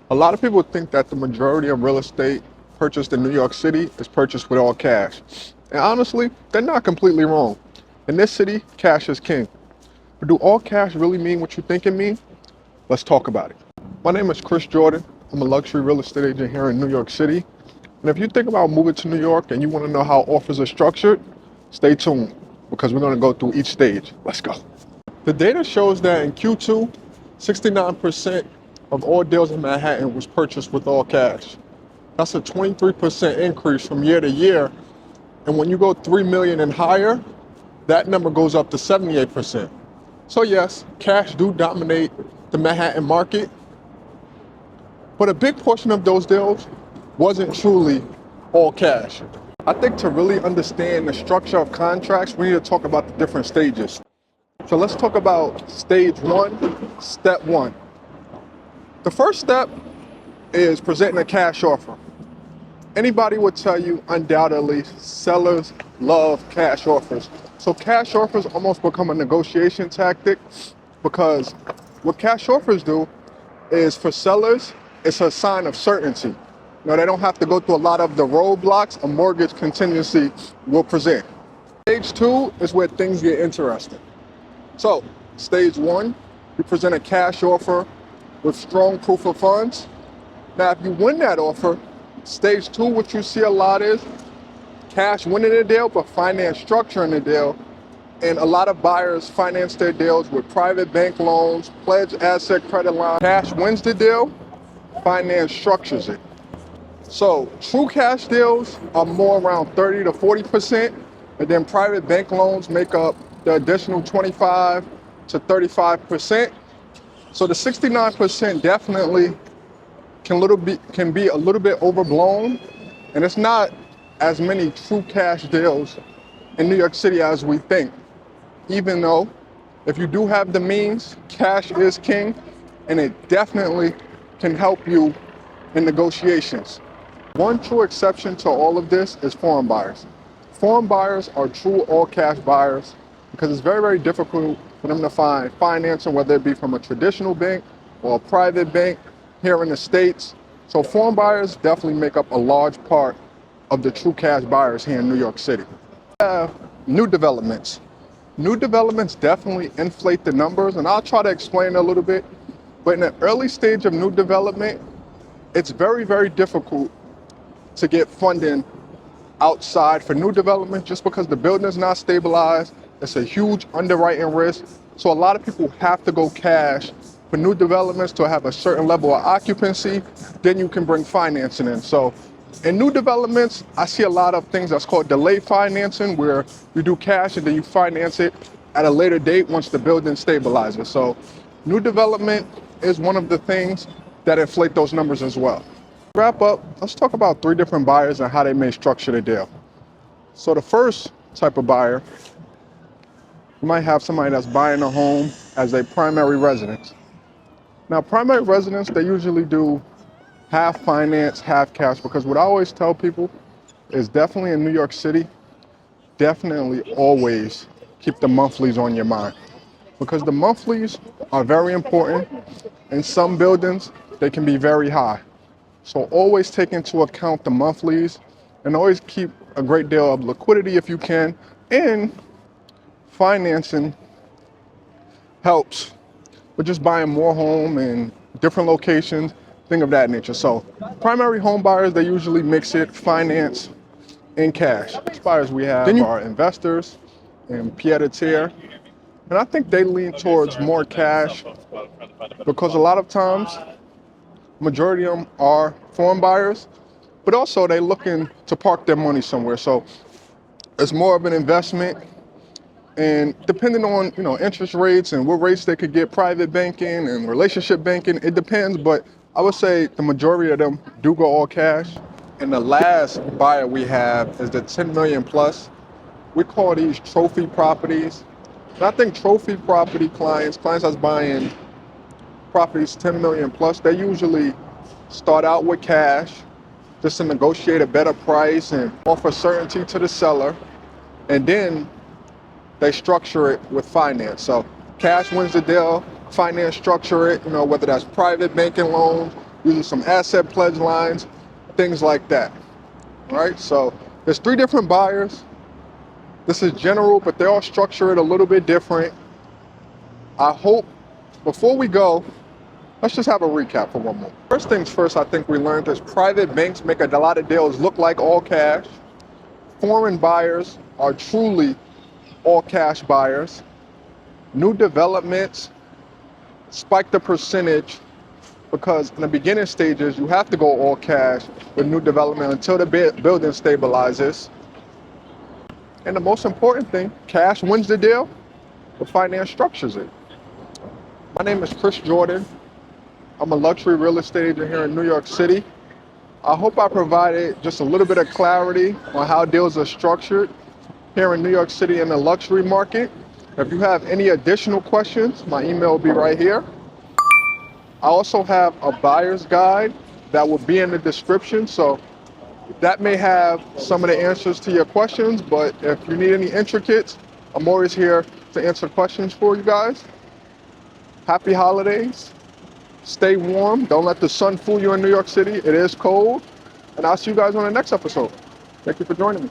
A lot of people think that the majority of real estate purchased in New York City is purchased with all cash. And honestly, they're not completely wrong. In this city, cash is king. But do all cash really mean what you think it means? Let's talk about it. My name is Chris Jordan. I'm a luxury real estate agent here in New York City. And if you think about moving to New York and you want to know how offers are structured, stay tuned because we're going to go through each stage. Let's go. The data shows that in Q2, 69% of all deals in Manhattan was purchased with all cash. That's a 23% increase from year to year. And when you go 3 million and higher, that number goes up to 78%. So yes, cash do dominate the Manhattan market, but a big portion of those deals wasn't truly all cash. I think to really understand the structure of contracts, we need to talk about the different stages. So let's talk about stage one, step one. The first step is presenting a cash offer. Anybody would tell you undoubtedly sellers love cash offers. So cash offers almost become a negotiation tactic because what cash offers do is for sellers, it's a sign of certainty. They don't have to go through a lot of the roadblocks a mortgage contingency will present. Stage two is where things get interesting. So stage one, you present a cash offer with strong proof of funds. Now, if you win that offer, stage two, what you see a lot is cash winning the deal, but finance structuring the deal. And a lot of buyers finance their deals with private bank loans, pledge asset credit line. Cash wins the deal, finance structures it. So true cash deals are more around 30 to 40%, and then private bank loans make up the additional 25 to 35%. So the 69% definitely can be a little bit overblown, and it's not as many true cash deals in New York City as we think. Even though if you do have the means, cash is king, and it definitely can help you in negotiations. One true exception to all of this is foreign buyers. Foreign buyers are true all cash buyers because it's very, very difficult for them to find financing, whether it be from a traditional bank or a private bank here in the States. So foreign buyers definitely make up a large part of the true cash buyers here in New York City. We have new developments. New developments definitely inflate the numbers, and I'll try to explain a little bit. But in the early stage of new development, it's very, very difficult to get funding outside for new development just because the building is not stabilized. It's a huge underwriting risk. So a lot of people have to go cash for new developments to have a certain level of occupancy. Then you can bring financing in. So in new developments, I see a lot of things that's called delayed financing, where you do cash and then you finance it at a later date once the building stabilizes. So new development is one of the things that inflate those numbers as well. To wrap up, let's talk about three different buyers and how they may structure the deal. So the first type of buyer, you might have somebody that's buying a home as a primary residence. Now, primary residents, they usually do half finance, half cash, because what I always tell people is definitely in New York City, definitely always keep the monthlies on your mind, because the monthlies are very important. In some buildings, they can be very high. So always take into account the monthlies and always keep a great deal of liquidity if you can. And financing helps with just buying more home in different locations, thing of that nature. So primary home buyers, they usually mix it, finance and cash. Next buyers we have are investors and pied-à-terre. And I think they lean towards more cash because a lot of times, majority of them are foreign buyers, but also they're looking to park their money somewhere. So it's more of an investment, and depending on interest rates and what rates they could get private banking and relationship banking, it depends. But I would say the majority of them do go all cash. And the last buyer we have is the 10 million plus. We call these trophy properties. And I think trophy property clients that's buying properties 10 million plus, they usually start out with cash just to negotiate a better price and offer certainty to the seller, and then they structure it with finance. So cash wins the deal, finance structure it, whether that's private banking loans, using some asset pledge lines, things like that. All right, so there's 3 different buyers. This is general, but they all structure it a little bit different. I hope, before we go, let's just have a recap for one more. First things first, I think we learned is private banks make a lot of deals look like all cash. Foreign buyers are truly all cash buyers. New developments spike the percentage because in the beginning stages, you have to go all cash with new development until the building stabilizes. And the most important thing, cash wins the deal, but finance structures it. My name is Chris Jordan. I'm a luxury real estate agent here in New York City. I hope I provided just a little bit of clarity on how deals are structured here in New York City in the luxury market. If you have any additional questions, my email will be right here. I also have a buyer's guide that will be in the description, so that may have some of the answers to your questions, but if you need any intricates, I'm always here to answer questions for you guys. Happy holidays. Stay warm. Don't let the sun fool you in New York City. It is cold. And I'll see you guys on the next episode. Thank you for joining me.